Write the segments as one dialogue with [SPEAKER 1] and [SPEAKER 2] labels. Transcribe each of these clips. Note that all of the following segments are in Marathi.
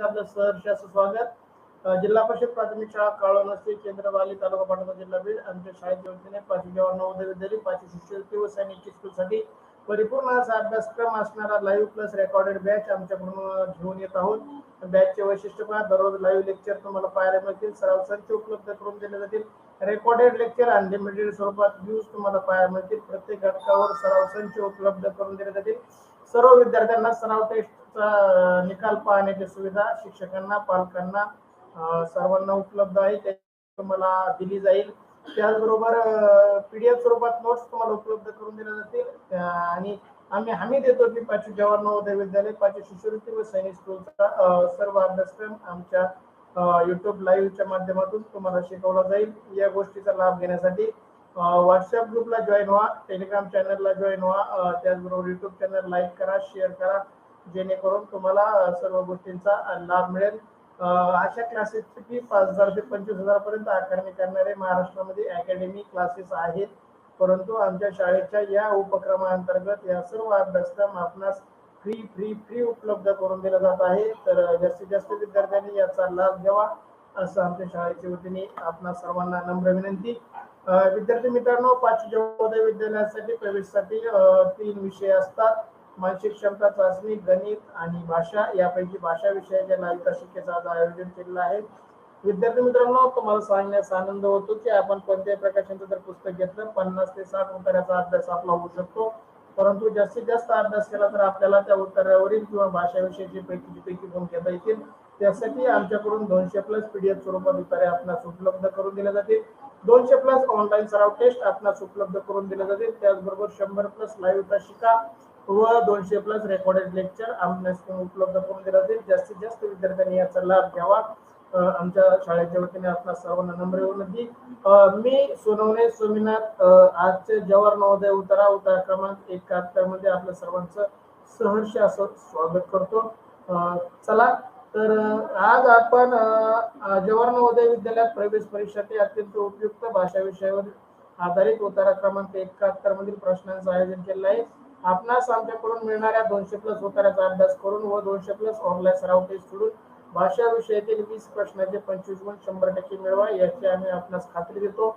[SPEAKER 1] आपलं सहर्ष असं स्वागत. जिल्हा परिषद प्राथमिक शाळा काळोनसी केंद्रवाली तालुका पाटोदा जिल्हा बीड आमच्या शाळेच्या वतीने 5वी जवाहर नवोदय विद्यालय 5वी शिष्यवृत्ती व सैनिक स्कूलसाठी परिपूर्ण असा अभ्यासक्रम असणारा लाईव्ह प्लस रेकॉर्डेड बॅच आमच्याकडून घेऊन येत आहोत. बॅचचे वैशिष्ट्य पहा, दररोज लाईव्ह लेक्चर तुम्हाला पाहायला मिळतील, सराव संच उपलब्ध करून दिले जातील, रेकॉर्डेड लेक्चर अनलिमिटेड स्वरूपात व्ह्यूज तुम्हाला पाहायला मिळतील, प्रत्येक घटकावर सराव संच उपलब्ध करून दिले जातील. सर्व विद्यार्थ्यांना सराव टेस्टचा निकाल पाहण्याची सुविधा शिक्षकांना पालकांना सर्वांना उपलब्ध आहे, ते तुम्हाला दिली जाईल. त्याचबरोबर पीडीएफ स्वरूपात नोट्स तुम्हाला उपलब्ध करून दिल्या जातील आणि आम्ही हमी देतो की 5वी जवाहर नवोदय विद्यालय 5वी शिष्यवृत्ती व सैनिक स्कूलचा सर्व अभ्यासक्रम आमच्या युट्यूब लाईव्हच्या माध्यमातून तुम्हाला शिकवला जाईल. या गोष्टीचा लाभ घेण्यासाठी व्हॉट्सअप ग्रुपला जॉईन व्हा, टेलिग्राम चॅनलला जॉईन व्हा, त्याचबरोबर युट्यूब चॅनल लाईक करा, शेअर करा, जेणेकरून तुम्हाला सर्व गोष्टींचा लाभ मिळेल. अशा क्लासेसची फी 5,000 ते 25,000 पर्यंत आकारणी करणारे महाराष्ट्रामध्ये अकॅडमी क्लासेस आहेत, परंतु आमच्या शाळेच्या या उपक्रमाअंतर्गत या सर्व अभ्यासक्रम आपणास फ्री उपलब्ध करून दिला जात आहे. तर जास्तीत जास्त विद्यार्थ्यांनी याचा लाभ घ्यावा असं आमच्या शाळेच्या वतीने आपणा सर्वांना नम्र विनंती. विद्यार्थी मित्रांनो, 5वी नवोदय विद्यालयासाठी प्रवेशासाठी 3 विषय असतात: मानसिक क्षमता चाचणी, गणित आणि भाषा. यापैकी भाषा विषयाच्या लाईव्ह तासिकेचं आज आयोजन केलेलं आहे. विद्यार्थी मित्रांनो, तुम्हाला सांगण्यास आनंद होतो की आपण कोणत्याही प्रकारचं जर पुस्तक घेतलं 50 ते 60 उत्तराचा अभ्यास आपला होऊ शकतो, परंतु जास्तीत जास्त अभ्यास केला तर आपल्याला त्या उत्तरावरील किंवा भाषा विषयाची पैकी गुण घेता येतील. त्यासाठी आमच्याकडून 200+ पीडीएफ स्वरूपात उत्तरे आपणास उपलब्ध करून दिल्या जातील. 200+ ऑनलाईन सराव टेस्ट आपणास उपलब्ध करून दिले जातील. त्याचबरोबर 100+ लाईव्ह तासिका व 200+ रेकॉर्डेड लेक्चर आपणास उपलब्ध करून दिले जातील. जास्तीत जास्त विद्यार्थ्यांनी याचा लाभ घ्यावा आमच्या शाळेच्या वतीने आपल्या सर्वांना नम्र विनंती. मी सोनवणे सोमीनाथ आजचे जवाहर नवोदय उतारा क्रमांक 71 मध्ये आपल्या सर्वांचं सहर्ष असं स्वागत करतो. चला तर आज आपण जवाहर नवोदय विद्यालयात प्रवेश परीक्षेसाठी अत्यंत उपयुक्त भाषा विषयावर आधारित उतारा क्रमांक 71 मधील प्रश्नांचं आयोजन केलं आहे. आपणास आमच्याकडून मिळणाऱ्या 200+ उत्तराचा अभ्यास करून व 200+ ऑनलाईन सराव टेस्ट सोडून भाषा विषयातील 20 प्रश्नाचे 25 गुण 100% मिळवा याची आम्ही आपणास खात्री देतो.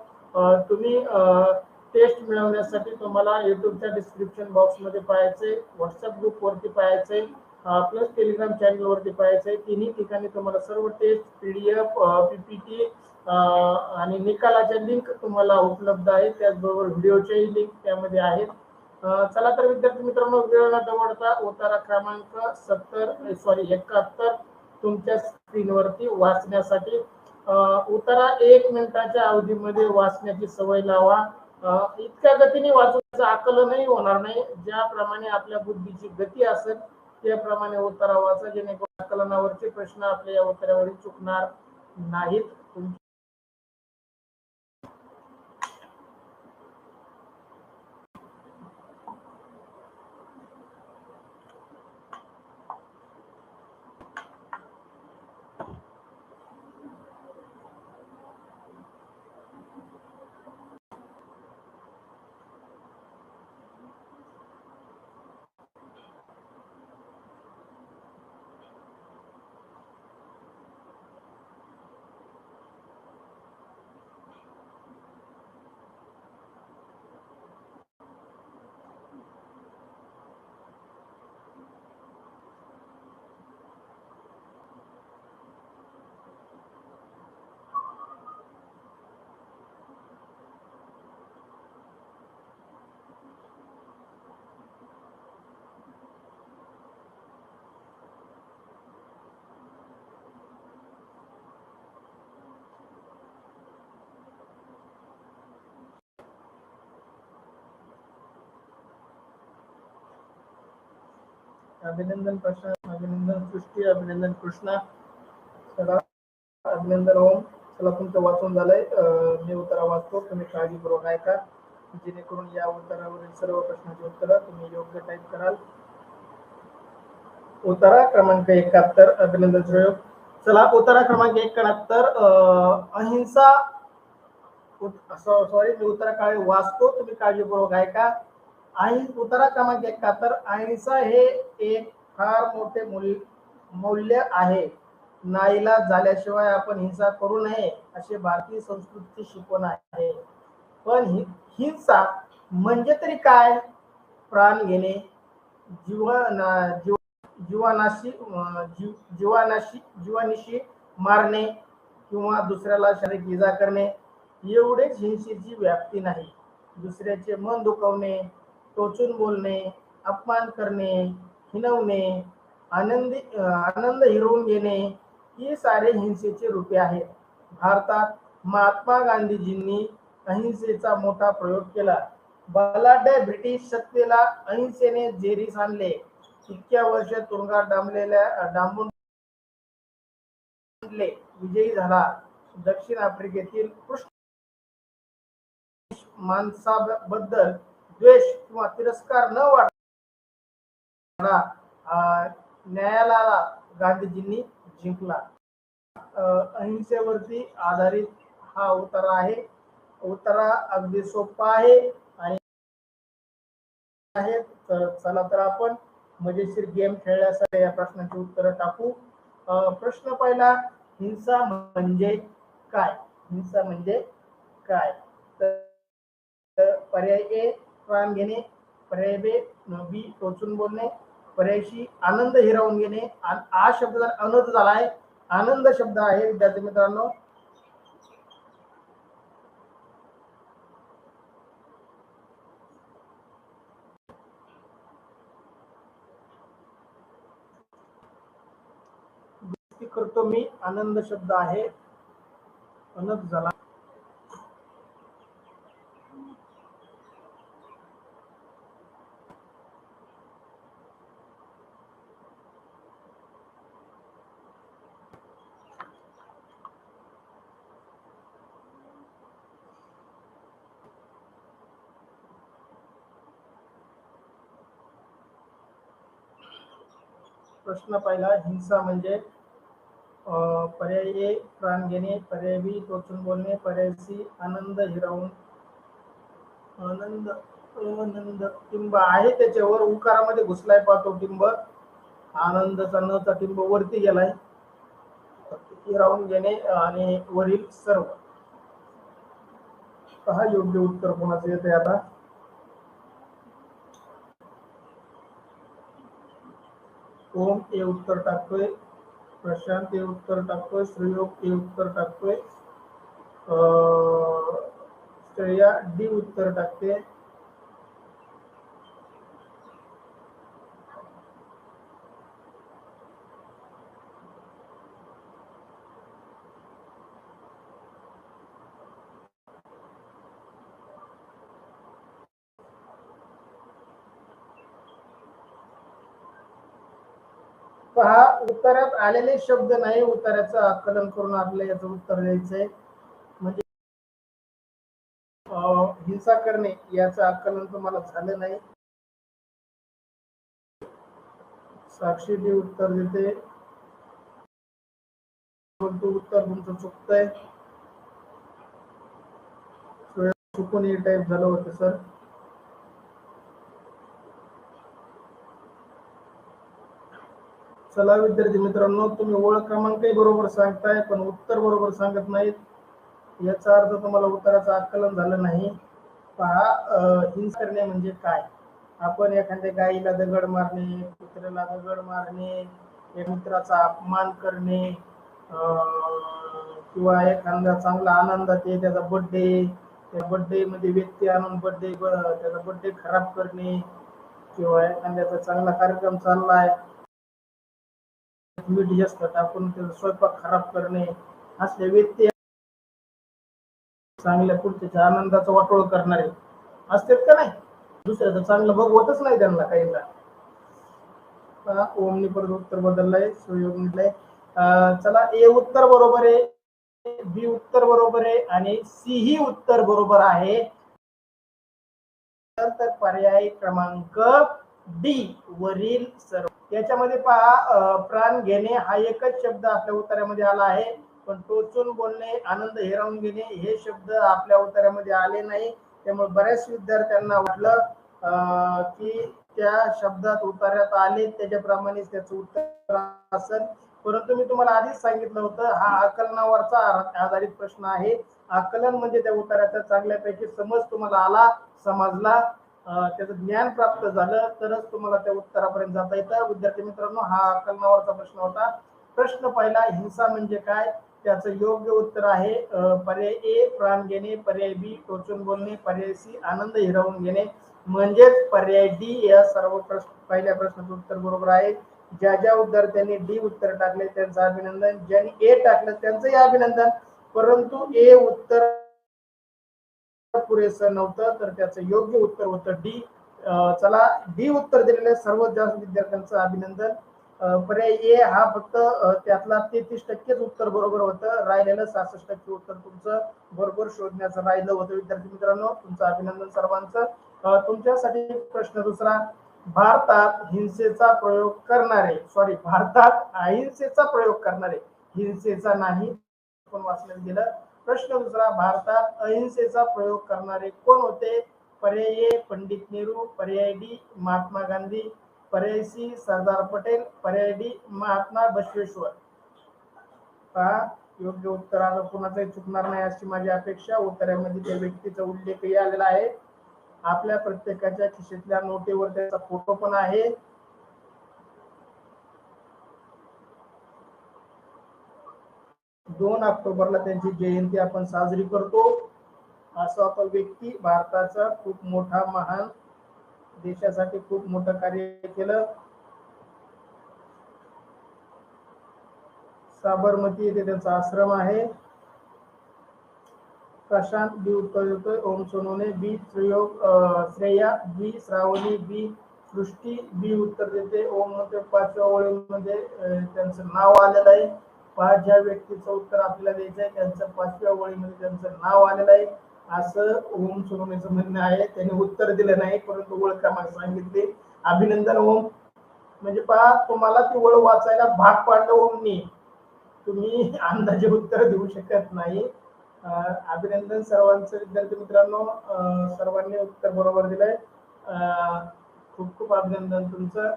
[SPEAKER 1] तुम्ही टेस्ट मिळवण्यासाठी तुम्हाला युट्यूबच्या डिस्क्रिप्शन बॉक्समध्ये पाहायचे, व्हॉट्सअप ग्रुपवरती पाहायचे, प्लस टेलिग्राम चॅनलवरती पाहायचे. तिन्ही ठिकाणी तुम्हाला सर्व टेस्ट पीडीएफ पीपीटी आणि निकालाच्या लिंक तुम्हाला उपलब्ध आहे, त्याचबरोबर व्हिडिओच्याही लिंक त्यामध्ये आहेत. चला तर विद्यार्थी मित्रांनो, वेळ न दवडता उतारा क्रमांक 71 तुमच्या स्क्रीनवरती वाचण्यासाठी उतारा 1 मिनिटाच्या अवधीमध्ये वाचण्याची सवय लावा. इतक्या गतीने वाचण्याचं आकलनही होणार नाही. ज्याप्रमाणे आपल्या बुद्धीची गती असेल त्याप्रमाणे उतारा वाचा, जेणेकरून आकलनावरचे प्रश्न आपल्या या उत्तरावरील चुकणार नाहीत. अभिनंदन प्रश्न, अभिनंदन सृष्टी, अभिनंदन कृष्णा, अभिनंदन ओम. चला, तुमचं वाचून झालंय. मी उत्तर वाचतो, तुम्ही काळजीपूर्वक ऐका, जेणेकरून या उत्तरावरील सर्व प्रश्नांची उत्तरं तुम्ही योग्य टाईप कराल. उतारा क्रमांक 71 अभिनंदन प्रयोग. चला, उतारा क्रमांक 71 अहिंसा. सॉरी, मी उत्तरा काळे वाचतो, तुम्ही काळजीपूर्वक ऐका. उतारा क्रमांक 71 अहिंसा हे एक फार मोठे मूल्य आहे. नाईलाज झाल्याशिवाय आपण हिंसा करू नये अशी भारतीय संस्कृतीची शिकवण आहे. पण हिंसा म्हणजे तरी काय? प्राण घेणे, जीवानाशी जीवानिशी मारणे किंवा दुसऱ्याला शारीरिक इजा करणे एवढेच हिंसेची व्याप्ती नाही. दुसऱ्याचे मन दुखवणे, टोचून बोलणे, अपमान करणे, हिणवणे, आनंद हिरवून घेणे ही सारे हिंसेचे रूपे आहेत. भारतात महात्मा गांधीजींनी अहिंसेचा मोठा प्रयोग केला. बलाढ्य ब्रिटिश सत्तेला अहिंसेने जेरीस आणले. इतक्या वर्ष तुरुंगात डांबून विजयी झाला. दक्षिण आफ्रिकेतील माणसाबद्दल द्वेष किंवा तिरस्कार न वाटता न्यायाला गांधीजींनी जिंकला. अहिंसेवरती आधारित हा उतारा आहे. उतारा अगदी सोपा आहे आणि तर चला तर आपण मजेशीर गेम खेळण्यासाठी या प्रश्नाची उत्तर टाकू. प्रश्न पहिला, हिंसा म्हणजे काय? हिंसा म्हणजे काय? तर पर्याय ए प्राण घेणे, पर्याय बी टोचून बोलणे, पर्याय सी आनंद हिरावून घेणे. हा शब्द आनंद झाला आहे, आनंद शब्द आहे विद्यार्थी मित्रांनो. करतो मी, आनंद शब्द आहे, आनंद झाला. प्रश्न पहिला, हिंसा म्हणजे पर्याय ए प्राण घेणे, पर्याय बी टोचून बोलणे, पर्याय सी आनंद हिरावून आनंद टिंब आहे त्याच्यावर उकारामध्ये घुसलाय पाहतो टिंब. आनंदचा नचा टिंब वरती गेलाय. हिरावून घेणे आणि वरील सर्व. पहा योग्य उत्तर कोणाचं येते आता. ओम हे उत्तर टाकतोय, प्रशांत हे उत्तर टाकतोय, श्रीयोग हे उत्तर टाकतोय, श्रेया डी उत्तर टाकते. पहा उत्तरात आलेले शब्द नाही, उत्तराचं आकलन करून आपल्याला याचं उत्तर द्यायचंय. म्हणजे हिंसा करणे याचं आकलन तुम्हाला झालं नाही. साक्षी डी उत्तर देते, उत्तर तुमचं चुकतंय. चुकून हे टाईप झालं होतं सर. चला विद्यार्थी मित्रांनो, तुम्ही ओळख क्रमांकही बरोबर सांगताय पण उत्तर बरोबर सांगत नाहीत. याचा अर्थ तुम्हाला उत्तराचं आकलन झालं नाही. पहा हिंसा करणे म्हणजे काय? आपण एखाद्या गाईला दगड मारणे, कुत्र्याला दगड मारणे, मित्राचा अपमान करणे, किंवा एखादा चांगला आनंदात आहे त्याचा बर्थडे, त्या बर्थडे मध्ये व्यक्ती आणून त्याचा बर्थडे खराब करणे, किंवा एखाद्याचा चांगला कार्यक्रम चाललाय मीठ जास्त टाकून त्याचा स्वयंपाक खराब करणे, असले व्यक्ती चांगल्या पुढच्या आनंदाचा वाटोळ करणारे असतात का नाही? दुसऱ्याचं चांगलं बघवतच नाही त्यांना काहींना. ओमनी परत उत्तर बदललंय, सुयोग म्हटलंय. चला ए उत्तर बरोबर आहे, बी उत्तर बरोबर आहे आणि सी ही उत्तर बरोबर आहे. तर पर्याय क्रमांक डी वरील सर्व. याच्यामध्ये पहा प्राण घेणे हा एकच शब्द आपल्या उत्तरामध्ये आला आहे, पण टोचून बोलणे, आनंद हिरावून घेणे हे शब्द आपल्या उत्तरामध्ये आले नाही. त्यामुळे बऱ्याच विद्यार्थ्यांना वाटलं की त्या शब्दात उत्तरात आले त्याच्याप्रमाणे त्याचं उत्तर असेल, परंतु मी तुम्हाला आधीच सांगितलं होतं हा आकलनावरचा आधारित प्रश्न आहे. आकलन म्हणजे त्या उत्तराचा चांगल्यापैकी समज तुम्हाला आला, समजला, त्याचं ज्ञान प्राप्त झालं तरच तुम्हाला त्या उत्तरापर्यंत जाता येतं. विद्यार्थी मित्रांनो, हा आकलनावरचा प्रश्न होता. प्रश्न पहिला, हिंसा म्हणजे काय? त्याचं योग्य उत्तर आहे पर्याय ए प्राण घेणे, पर्याय बी टोचून बोलणे, पर्याय सी आनंद हिरावून घेणे, म्हणजेच पर्याय डी या सर्व पहिल्या प्रश्नाचं उत्तर बरोबर आहे. ज्या ज्या विद्यार्थ्यांनी डी उत्तर टाकले त्यांचं अभिनंदन, ज्यांनी ए टाकलं त्यांचंही अभिनंदन. परंतु ए उत्तर पुरेसं नव्हतं तर त्याचं योग्य उत्तर होतं डी. चला, डी उत्तर दिलेल्या सर्वात जास्त विद्यार्थ्यांचं अभिनंदन. पर्याय ए हा फक्त त्यातला 33% उत्तर बरोबर होतं, राहिलेलं 66% उत्तर तुमचं बरोबर शोधण्याचं राहिलं होतं. विद्यार्थी मित्रांनो, तुमचं अभिनंदन सर्वांचं. तुमच्यासाठी प्रश्न दुसरा, भारतात हिंसेचा प्रयोग करणारे, भारतात अहिंसेचा प्रयोग करणारे, हिंसेचा नाही पण वाचण्यात गेलं. प्रश्न दुसरा, भारतात अहिंसेचा प्रयोग करणारे कोण होते? पर्याय ए पंडित नेहरू, पर्याय डी महात्मा गांधी, पर्याय सी सरदार पटेल, पर्याय डी महात्मा बसवेश्वर. पहा, योग्य उत्तर आता कुणाचंही चुकणार नाही अशी माझी अपेक्षा. उत्तरामध्ये त्या व्यक्तीचा उल्लेखही आलेला आहे. आपल्या प्रत्येकाच्या खिशातल्या नोटेवर त्याचा फोटो पण आहे. दोन ऑक्टोबरला त्यांची जयंती आपण साजरी करतो. असा तो व्यक्ती, भारताचा खूप मोठा महान, देशासाठी खूप मोठं कार्य केलं. साबरमती येथे त्यांचा आश्रम आहे. प्रशांत बी उत्तर देतोय, ओम सोनवणे बी, श्रेया बी, श्रावणी बी, सृष्टी बी उत्तर देते. ओम मध्ये 5व्या ओळीमध्ये त्यांचं नाव आलेलं आहे. ज्या व्यक्तीचं उत्तर आपल्याला द्यायचं आहे त्यांचं 5व्या ओळीमध्ये त्यांचं नाव आलेलं आहे असं ओम सोनवणेचं म्हणणं आहे. त्यांनी उत्तर दिलं नाही परंतु ओळख मला सांगितली. अभिनंदन ओम. म्हणजे पहा, तुम्हाला ती ओळख वाचायला भाग पाडलं ओमनी, तुम्ही अंदाजे उत्तर देऊ शकत नाही. अभिनंदन सर्वांचं. विद्यार्थी मित्रांनो, सर्वांनी उत्तर बरोबर दिलंय. खूप खूप अभिनंदन तुमचं.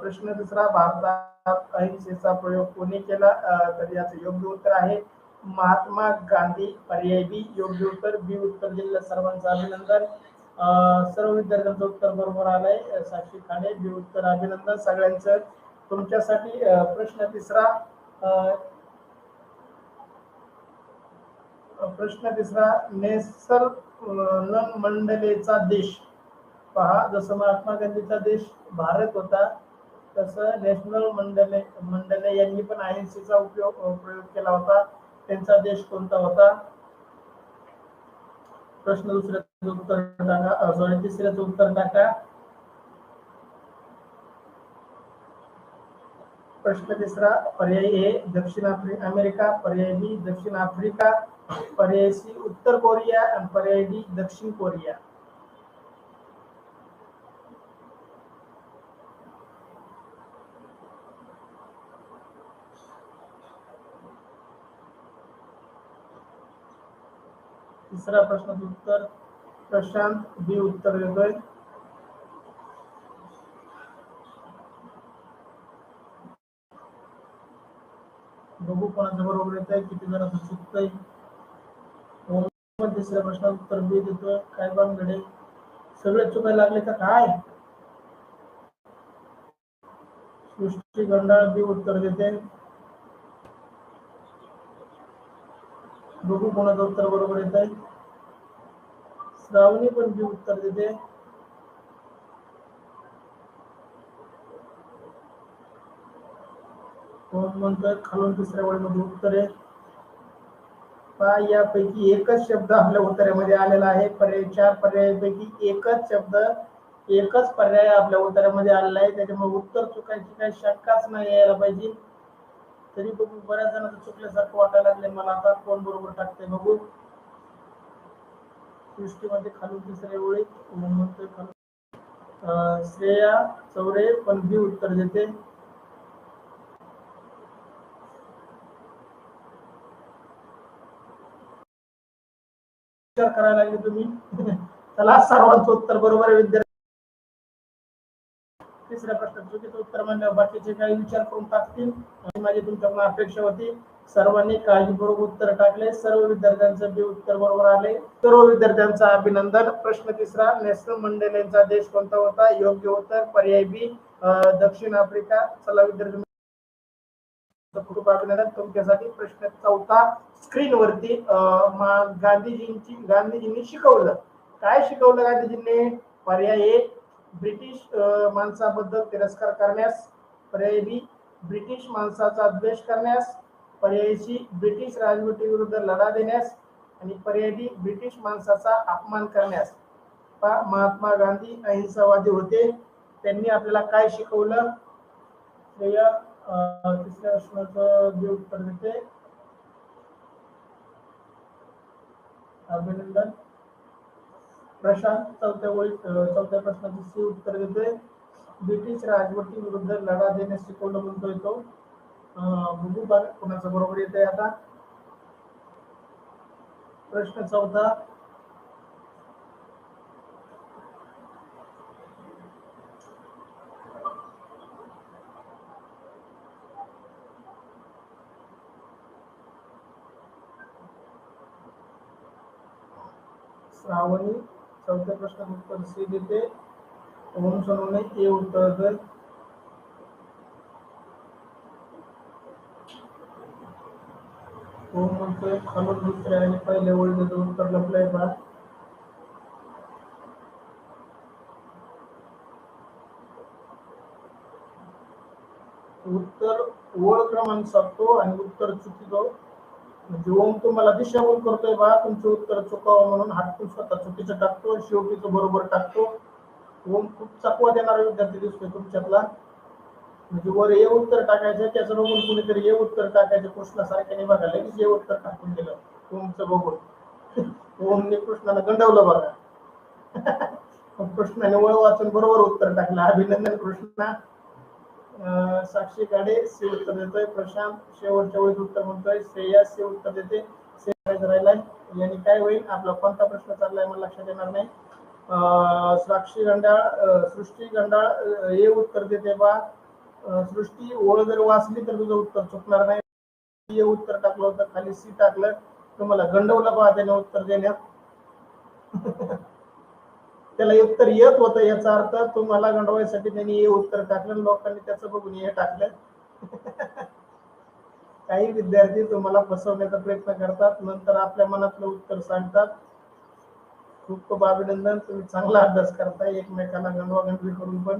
[SPEAKER 1] प्रश्न दुसरा, भारतात अहिंसेचा प्रयोग कोणी केला? तर याचं योग्य उत्तर आहे महात्मा गांधी, पर्याय बी योग्य उत्तर. बी उत्तर दिलेलं सर्वांचं अभिनंदन. सर्व विद्यार्थ्यांचं उत्तर बरोबर आलंय. साक्षी खाडे बी उत्तर, अभिनंदन सगळ्यांचं. तुमच्यासाठी प्रश्न तिसरा, नेल्सन मंडेलेचा देश. पहा, जसं महात्मा गांधीचा देश भारत होता तसं नेशनल मंडेले यांनी पण अहिंसेचा प्रयोग केला होता. त्यांचा देश कोणता होता? प्रश्न दुसऱ्याचं उत्तर टाका, तिसऱ्याचं उत्तर टाका. प्रश्न तिसरा, पर्याय ए दक्षिण अमेरिका, पर्याय बी दक्षिण आफ्रिका, पर्याय सी उत्तर कोरिया आणि पर्याय डी दक्षिण कोरिया. तिसरा प्रश्नाचं उत्तर प्रशांत बी उत्तर देतोय. बघू कोणाचं बरोबर येत आहे, किती जणांचं चुकतंय. तिसऱ्या प्रश्नाचं उत्तर बी देतोय. काय बांधगडे, सगळे चुकायला लागले का काय? सृष्टी गंडाळ बी उत्तर देते. बघू कोणाचं उत्तर बरोबर येत आहे. श्रावणी पण बी उत्तर देते. कोण म्हणतोय खालून तिसऱ्या ओळीमध्ये उत्तर आहे. यापैकी एकच शब्द आपल्या उत्तरामध्ये आलेला आहे. पर्याय 4 पर्यायापैकी एकच शब्द, एकच पर्याय आपल्या उत्तरामध्ये आलेला आहे. त्याच्यामुळे उत्तर चुकायची काही शंकाच नाही यायला पाहिजे. तरी बघू, बऱ्याच जणांचं चुकल्यासारखं वाटायला लागले मला. आता कोण बरोबर टाकते बघू. सृष्टीमध्ये खालून तिसऱ्या ओळीत म्हणतोय खालून श्रेया चौरे पण बी उत्तर देते. विचार करायला लागले तुम्ही. चला, सर्वांचं उत्तर बरोबर आहे विद्यार्थी. तिसऱ्या प्रश्नाचं चुकीचं उत्तर म्हणल्यावर बाकीचे काही विचार करून टाकतील आणि माझी तुमच्याकडून अपेक्षा होती सर्वांनी काळजीपूर्वक उत्तर टाकले. सर्व विद्यार्थ्यांचं बी उत्तर बरोबर आले. सर्व विद्यार्थ्यांचं अभिनंदन. प्रश्न तिसरा, नेल्सन मंडेलेंचा देश कोणता होता? योग्य उत्तर पर्याय बी दक्षिण आफ्रिका. चला विद्यार्थी खूप अभिनंदन तुमच्यासाठी. प्रश्न चौथा स्क्रीनवरती गांधीजींनी शिकवलं. काय शिकवलं गांधीजींनी? पर्याय ए ब्रिटिश माणसाबद्दल तिरस्कार करण्यास, पर्याय बी ब्रिटिश माणसाचा द्वेष करण्यास, पर्याय सी ब्रिटिश राजवटी विरुद्ध लढा देण्यास आणि पर्याय डी ब्रिटिश माणसाचा अपमान करण्यास. महात्मा गांधी अहिंसावादी होते. त्यांनी आपल्याला काय शिकवलं? तिसऱ्या प्रश्नाचं जे उत्तर देते अभिनंदन. प्रशांत चौथ्या प्रश्नाचे सी उत्तर देते. ब्रिटिश राजवटी विरुद्ध लढा देण्यास शिकवलं म्हणतोय तो. बघू बघा कोणाचं बरोबर येते आता. प्रश्न चौथा, श्रावणी चौथ्या प्रश्नाचं उत्तर सी देते. ओम सोनवणे ए उत्तर देते. ओम म्हणतोय खालून दुसऱ्या आणि पहिल्या ओळीचं उत्तर लपलंय बा. उत्तर ओळ क्रमांक सांगतो आणि उत्तर चुकीचं म्हणजे ओम तुम्हाला दिशाभूल करतोय बा. तुमचं उत्तर चुकावं म्हणून हटकून स्वतः चुकीचं टाकतो, शेवटीचं बरोबर टाकतो. ओम खूप चकवा देणारा विद्यार्थी दिसतोय तुमच्यातला. म्हणजे वर हे उत्तर टाकायचं, त्याचं बघून कुणीतरी हे उत्तर टाकायचं कृष्णासारख्याने बघा, लगेच हे उत्तर टाकून दिलं ओमचं बघून. ओमने कृष्णाला गंडवलं बघा. कृष्णाने ओळ वाचून बरोबर उत्तर टाकलं. अभिनंदन कृष्णा. साक्षी काडे सी उत्तर देतोय. प्रशांत शेवटच्या वेळेस उत्तर म्हणतोय. श्रेया सी उत्तर देते. राहिलाय यांनी काय होईल? आपला कोणता प्रश्न चाललाय मला लक्षात येणार नाही. साक्षी गंडाळ सृष्टी गंडाळ हे उत्तर देते बा. सृष्टी ओळ जर वाचली तर तुझं उत्तर चुकणार नाही. हे उत्तर टाकलं होतं, खाली सी टाकलं, तुम्हाला गंडवलं बा त्याने उत्तर देण्यात. त्याला उत्तर येत होतं याचा अर्थ तुम्हाला गंडवायसाठी त्यांनी हे उत्तर टाकलं, लोकांनी त्याचं बघून हे टाकलं. काही विद्यार्थी तुम्हाला फसवण्याचा प्रयत्न करतात, नंतर आपल्या मनातलं उत्तर सांगतात. खूप खूप अभिनंदन, तुम्ही चांगला अभ्यास करताय एकमेकांना गंडवागंडवी करून पण.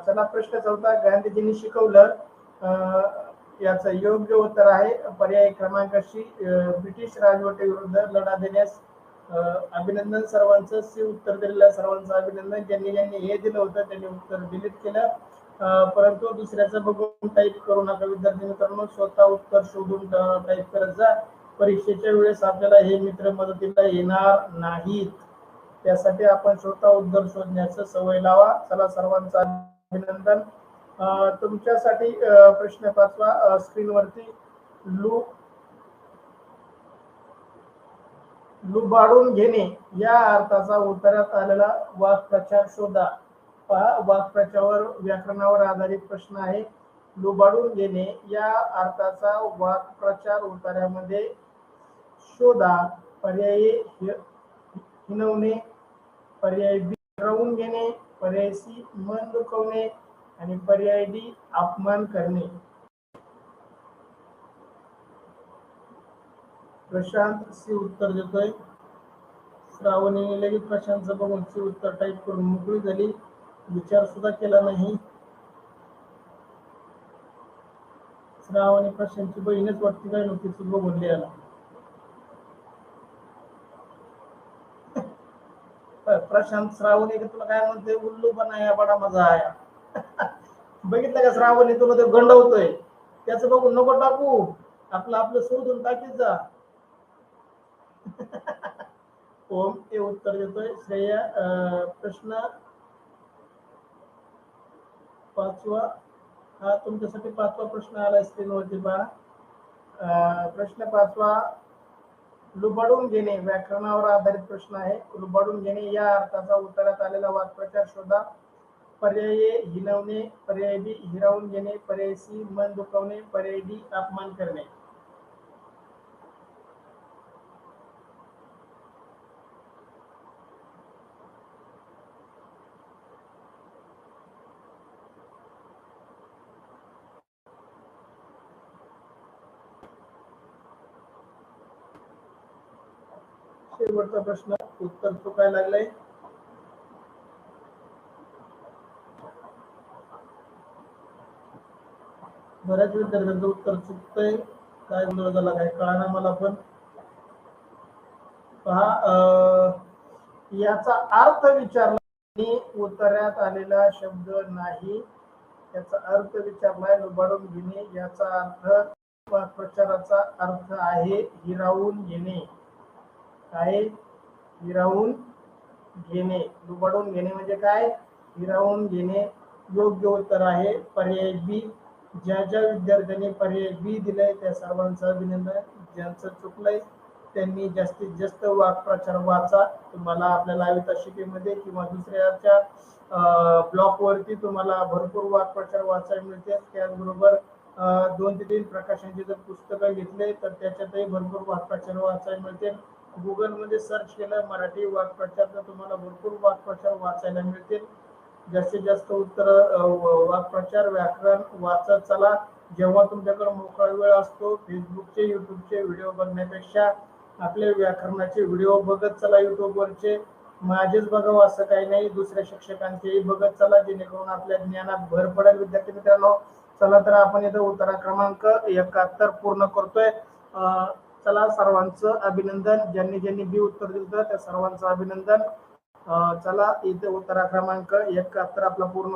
[SPEAKER 1] चला प्रश्न चौथा, गांधीजींनी शिकवलं याचं योग्य उत्तर आहे पर्याय क्रमांक सी ब्रिटिश राजवटी विरुद्ध लढा देण्यास. अभिनंदन सर्वांचं. सी उत्तर दिलेल्या सर्वांचं अभिनंदन. ज्यांनी हे दिलं होतं त्यांनी उत्तर डिलीट केलं, परंतु दुसऱ्याचं बघून टाईप करू नका विद्यार्थी मित्रांनो. स्वतः उत्तर शोधून टाईप करत जा. परीक्षेच्या वेळेस आपल्याला हे मित्र मदतीला येणार नाहीत, त्यासाठी आपण स्वतः उत्तर शोधण्याचं सवय लावा. चला सर्वांचं अभिनंदन. तुमच्यासाठी प्रश्न पाचवा स्क्रीनवरती. लुबाडून घेणे या अर्थाचा उत्तरात आलेला वाक्प्रचार शोधा. पहा, वाक्प्रचारावर व्याकरणावर आधारित प्रश्न आहे. लुबाडून घेणे या अर्थाचा वाक्प्रचार उत्तरामध्ये शोधा. पर्याय हिनवणे, पर्याय बी रवून घेणे, पर्याय सी मन दुखवणे आणि पर्याय डी अपमान करणे. प्रशांत सी उत्तर देतोय. श्रावणी लगेच प्रशांतचं बघून सी उत्तर टाईप करून मोकळी झाली, विचार सुद्धा केला नाही. श्रावणी प्रशांतची बहीणच वाटते काय नव्हती बघून लिहायला. प्रशांत श्रावणी तुला काय म्हणते? उल्लू पण आहे बडा मजा आहे. बघितलं का श्रावणी तुला ते गंडवतोय, त्याचं बघून नको टाकू, आपलं शोधून टाकीत जा. ओम ते उत्तर देतोय. श्रेया प्रश्न पाचवा, हा तुमच्यासाठी पाचवा प्रश्न आला स्क्रीनवरती पहा. प्रश्न पाचवा, लुबाडून घेणे व्याकरणावर आधारित प्रश्न आहे. लुबाडून घेणे या अर्थाचा उत्तरात आलेला वाक्प्रचार शोधा. पर्याय ए हिनवणे, पर्याय बी हिरावून घेणे, पर्याय सी मन दुखवणे, पर्याय डी अपमान करणे. शेवटचा प्रश्न, उत्तर चुकायला लागलंय. बऱ्याच विद्यार्थ्यांचं उत्तर चुकतंय. काय गोंधळ झाला काय कळाना मला पण. पहा, याचा अर्थ विचारला आणि उत्तरात आलेला शब्द नाही. याचा अर्थ विचारलाय लुबाडून घेणे. याचा अर्थ प्रचाराचा अर्थ आहे हिरावून घेणे. काय? हिरावून घेणे. लुबाडून घेणे म्हणजे काय? हिरावून घेणे. योग्य उत्तर आहे पर्याय बी. ज्या ज्या विद्यार्थ्यांनी पर्याय बी दिलंय त्या सर्वांचं अभिनंदन. ज्यांचं चुकलंय त्यांनी जास्तीत जास्त वाक्प्रचार वाचा. तुम्हाला आपल्या लाईव्ह शिकेमध्ये किंवा दुसऱ्याच्या ब्लॉग वरती तुम्हाला भरपूर वाक्प्रचार वाचायला मिळते. त्याचबरोबर 2 ते 3 प्रकाशनाची जर पुस्तकं घेतले तर त्याच्यातही भरपूर वाक्प्रचार वाचायला मिळते. गुगल मध्ये सर्च केलं मराठी वाक्प्रचार तर तुम्हाला भरपूर वाक्प्रचार वाचायला मिळतील. जास्तीत जास्त उत्तर वाक्प्रचार व्याकरण वाचत चला. जेव्हा तुमच्याकडे मोकळा वेळ असतो फेसबुकचे युट्यूबचे व्हिडिओ बघण्यापेक्षा आपले व्याकरणाचे व्हिडिओ बघत चला. युट्यूबवरचे माझेच बघावं असं काही नाही, दुसऱ्या शिक्षकांचेही बघत चला, जेणेकरून आपल्या ज्ञानात भर पडेल. विद्यार्थी मित्रांनो, चला तर आपण इथं उत्तर क्रमांक 71 पूर्ण करतोय. चला, सर्वांचं अभिनंदन. ज्यांनी ज्यांनी बी उत्तर दिलं त्या सर्वांचं अभिनंदन. चला, इथे उत्तर क्रमांक 71 आपला पूर्ण